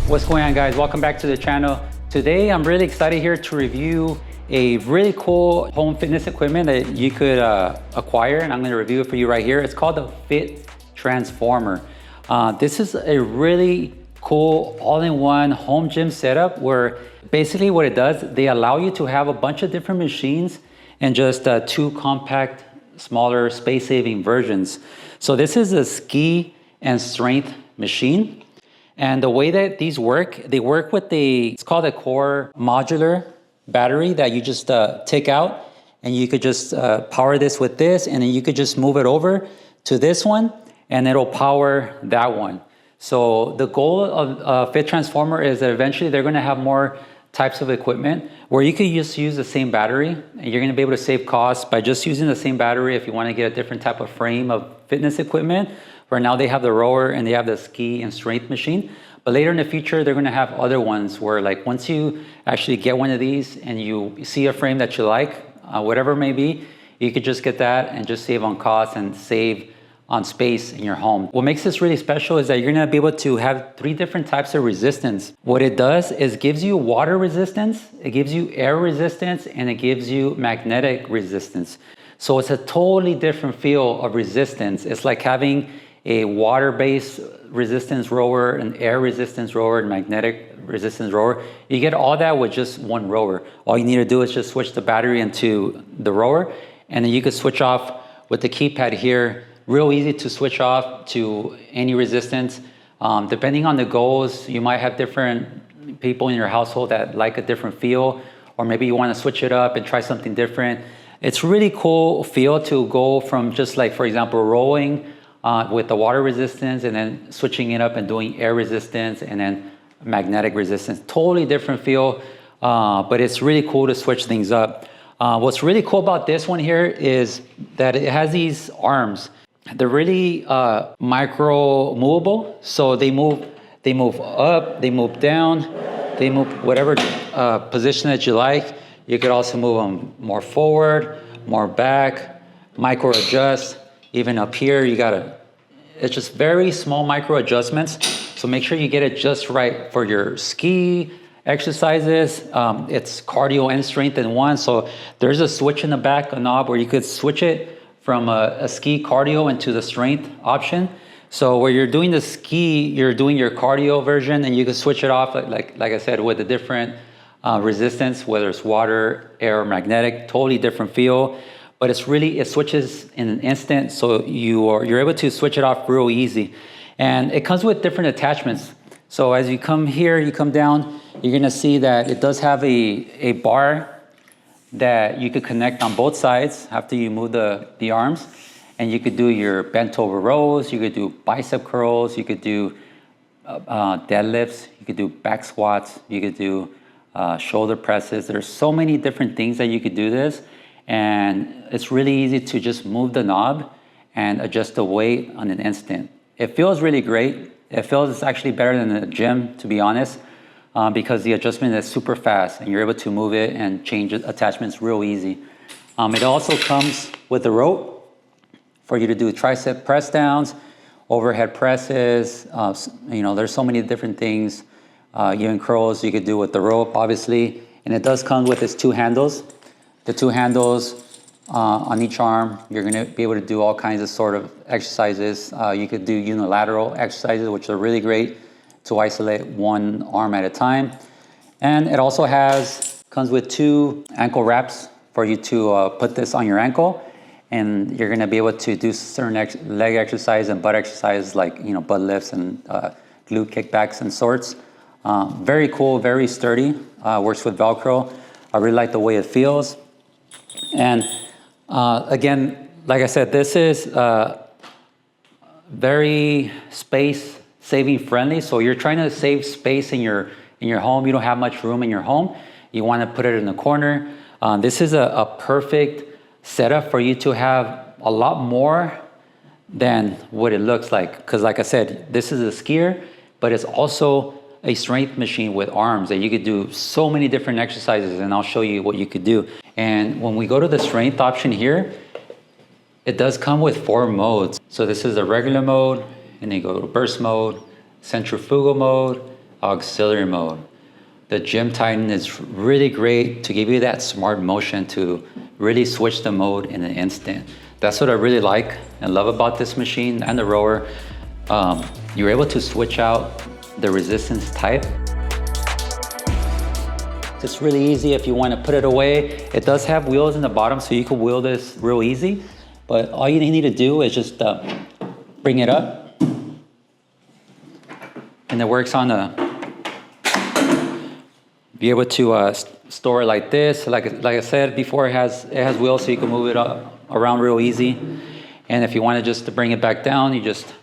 What's going on, guys? Welcome back to the channel. Today I'm really excited here to review a really cool home fitness equipment that you could acquire, and I'm going to review it for you right here. It's called the FitTransformer. This is a really cool all-in-one home gym setup where basically what it does, they allow you to have a bunch of different machines and just two compact, smaller, space-saving versions. So this is a ski and strength machine. And the way that these work, they work with it's called a core modular battery that you just take out, and you could just power this with this, and then you could just move it over to this one and it'll power that one. So the goal of FitTransformer is that eventually they're gonna have more types of equipment where you could just use the same battery, and you're gonna be able to save costs by just using the same battery if you wanna get a different type of frame of fitness equipment. Where now they have the rower and they have the ski and strength machine. But later in the future, they're gonna have other ones where, like, once you actually get one of these and you see a frame that you like, whatever it may be, you could just get that and just save on costs and save on space in your home. What makes this really special is that you're gonna be able to have 3 different types of resistance. What it does is gives you water resistance, it gives you air resistance, and it gives you magnetic resistance. So it's a totally different feel of resistance. It's like having a water-based resistance rower, an air resistance rower, and magnetic resistance rower. You get all that with just one rower. All you need to do is just switch the battery into the rower, and then you could switch off with the keypad here. Real easy to switch off to any resistance. Depending on the goals, you might have different people in your household that like a different feel, or maybe you want to switch it up and try something different. It's really cool feel to go from just, like, for example, rowing with the water resistance, and then switching it up and doing air resistance and then magnetic resistance. Totally different feel, but it's really cool to switch things up. What's really cool about this one here is that it has these arms. They're really micro movable, so they move up, they move down, they move whatever position that you like. You could also move them more forward, more back, micro adjust. Even up here, it's just very small micro adjustments. So make sure you get it just right for your ski exercises. It's cardio and strength in one. So there's a switch in the back, a knob, where you could switch it from a ski cardio into the strength option. So where you're doing the ski, you're doing your cardio version, and you can switch it off, like I said, with a different resistance, whether it's water, air, or magnetic. Totally different feel. But it switches in an instant, so you're able to switch it off real easy. And it comes with different attachments. So as you come here, you come down, you're gonna see that it does have a bar that you could connect on both sides after you move the arms. And you could do your bent over rows, you could do bicep curls, you could do deadlifts, you could do back squats, you could do shoulder presses. There's so many different things that you could do this. And it's really easy to just move the knob and adjust the weight on an instant. It feels really great. It feels it's actually better than the gym, to be honest, because the adjustment is super fast and you're able to move it and change attachments real easy. It also comes with a rope for you to do tricep press downs, overhead presses. There's so many different things. Even curls you could do with the rope, obviously. And it does come with its 2 handles. The 2 handles on each arm, you're gonna be able to do all kinds of sort of exercises. You could do unilateral exercises, which are really great to isolate one arm at a time. And it also comes with 2 ankle wraps for you to put this on your ankle. And you're gonna be able to do certain leg exercises and butt exercises, like butt lifts and glute kickbacks and sorts. Very cool, very sturdy, works with Velcro. I really like the way it feels. And again, like I said, this is very space saving friendly. So you're trying to save space in your home. You don't have much room in your home. You want to put it in the corner. This is a perfect setup for you to have a lot more than what it looks like. Because like I said, this is a skier, but it's also a strength machine with arms that you could do so many different exercises, and I'll show you what you could do. And when we go to the strength option here, it does come with 4 modes. So this is a regular mode, and then you go to burst mode, centrifugal mode, auxiliary mode. The GymTitan is really great to give you that smart motion to really switch the mode in an instant. That's what I really like and love about this machine and the rower. You're able to switch out the resistance type. It's really easy if you want to put it away. It does have wheels in the bottom, so you can wheel this real easy. But all you need to do is just bring it up. And it works on be able to store it like this. Like I said before, it has wheels, so you can move it around real easy. And if you want to just bring it back down, you just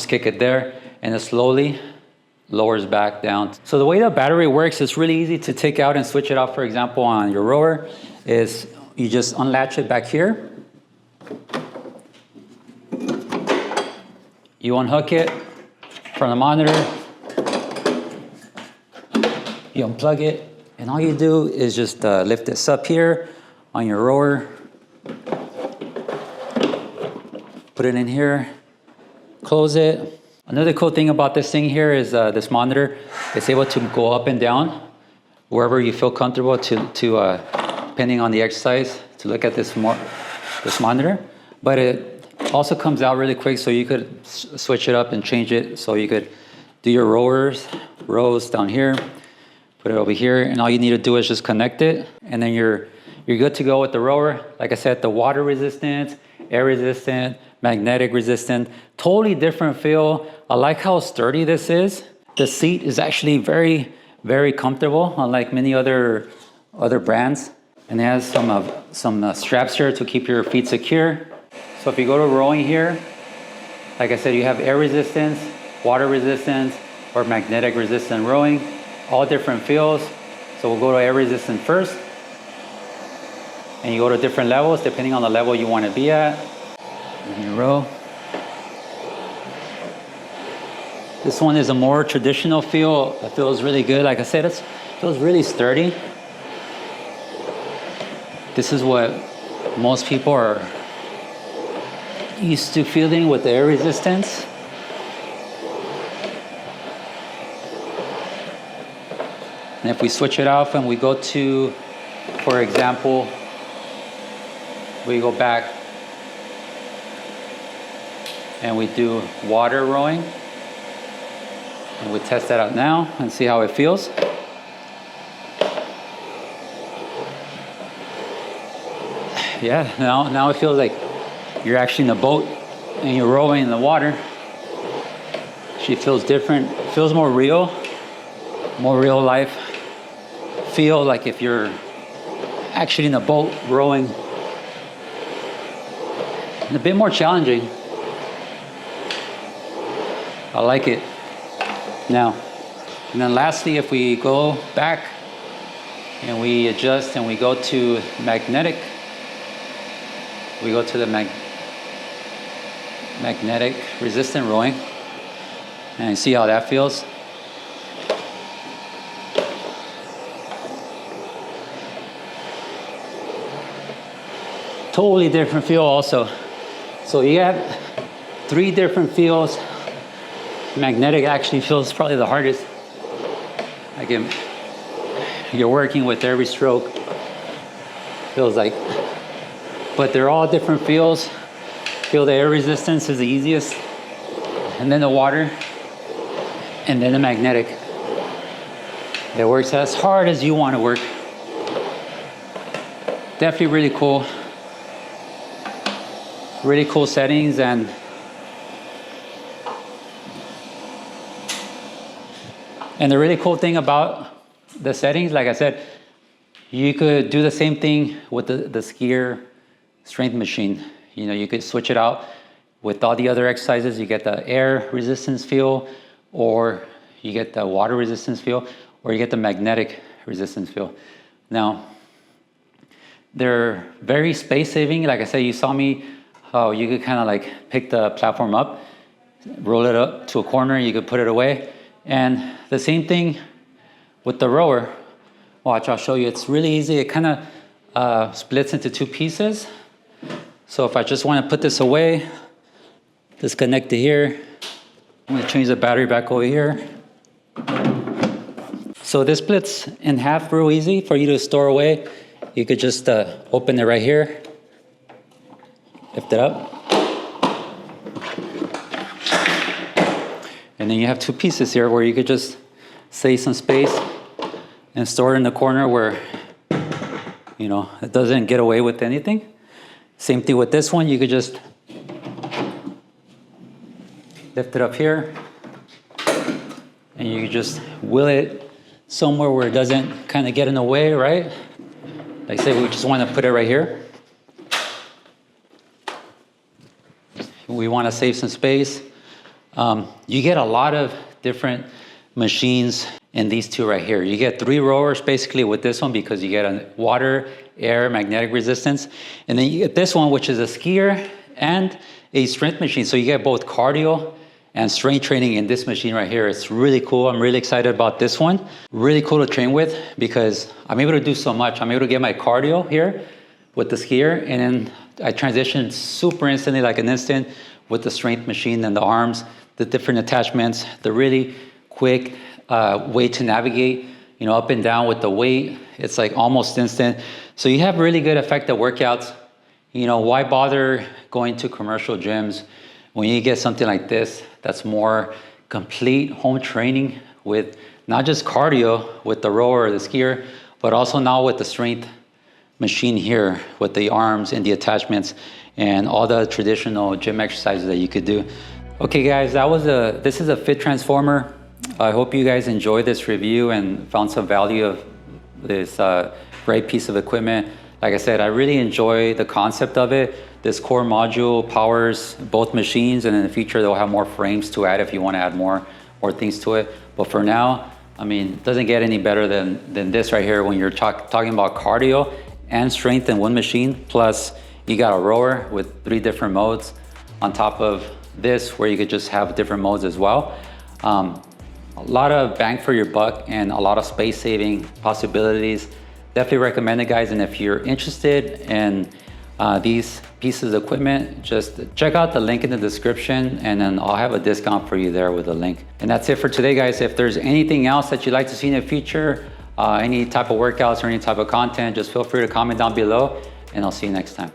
kick it there, and it slowly lowers back down. So the way the battery works, it's really easy to take out and switch it out. For example, on your rower, is you just unlatch it back here. You unhook it from the monitor. You unplug it, and all you do is just lift this up here on your rower. Put it in here, close it. Another cool thing about this thing here is this monitor. It's able to go up and down wherever you feel comfortable depending on the exercise, to look at this monitor. But it also comes out really quick, so you could switch it up and change it. So you could do your rows down here, put it over here, and all you need to do is just connect it, and then you're good to go with the rower. Like I said, the water resistant, air resistant, magnetic resistant, totally different feel. I like how sturdy this is. The seat is actually very, very comfortable, unlike many other brands. And it has some straps here to keep your feet secure. So if you go to rowing here, like I said, you have air resistance, water resistance, or magnetic resistant rowing, all different feels. So we'll go to air resistant first. And you go to different levels depending on the level you want to be at. And you row. This one is a more traditional feel. It feels really good. Like I said, it feels really sturdy. This is what most people are used to feeling with the air resistance. And if we switch it off and we go to, for example, we go back and we do water rowing. And we test that out now and see how it feels. Yeah, now it feels like you're actually in a boat and you're rowing in the water. She feels different, feels more real life. Feel like if you're actually in a boat rowing. And a bit more challenging. I like it. Now, and then lastly, if we go back and we adjust and we go to magnetic, we go to the magnetic resistant rowing, and see how that feels. Totally different feel also. So you have 3 different feels. Magnetic actually feels probably the hardest. You're working with every stroke. Feels like, but they're all different feels. Feel the air resistance is the easiest, and then the water, and then the magnetic. It works as hard as you want to work. Definitely really cool. Really cool settings, and the really cool thing about the settings, like I said, you could do the same thing with the skier strength machine. You know, you could switch it out with all the other exercises. You get the air resistance feel, or you get the water resistance feel, or you get the magnetic resistance feel. Now, they're very space saving. Like I said, you saw me how you could kind of like pick the platform up, roll it up to a corner, you could put it away. And the same thing with the rower. Watch, I'll show you. It's really easy. It kind of splits into 2 pieces. So if I just want to put this away, disconnect it here. I'm going to change the battery back over here. So this splits in half real easy for you to store away. You could just open it right here, lift it up. And then you have two pieces here where you could just save some space and store it in the corner where, you know, it doesn't get away with anything. Same thing with this one, you could just lift it up here and you could just wheel it somewhere where it doesn't kind of get in the way, right? Like say we just want to put it right here. We want to save some space. You get a lot of different machines in these two right here. You get 3 rowers basically with this one because you get a water, air, magnetic resistance. And then you get this one, which is a skier and a strength machine. So you get both cardio and strength training in this machine right here. It's really cool. I'm really excited about this one. Really cool to train with because I'm able to do so much. I'm able to get my cardio here with the skier, and then I transition super instantly, like an instant, with the strength machine and the arms, the different attachments, the really quick way to navigate, you know, up and down with the weight. It's like almost instant. So you have really good effective workouts. You know, why bother going to commercial gyms when you get something like this that's more complete home training with not just cardio with the rower or the skier, but also now with the strength machine here with the arms and the attachments and all the traditional gym exercises that you could do. Okay guys, this is a FitTransformer. I hope you guys enjoyed this review and found some value of this great piece of equipment. Like I said, I really enjoy the concept of it. This core module powers both machines, and in the future they'll have more frames to add if you want to add more things to it. But for now, I mean, it doesn't get any better than this right here when you're talking about cardio and strength in one machine. Plus you got a rower with 3 different modes on top of this where you could just have different modes as well. A lot of bang for your buck and a lot of space saving possibilities. Definitely recommend it, guys. And if you're interested in these pieces of equipment, just check out the link in the description and then I'll have a discount for you there with a link. And that's it for today, guys. If there's anything else that you'd like to see in the future, any type of workouts or any type of content, just feel free to comment down below and I'll see you next time.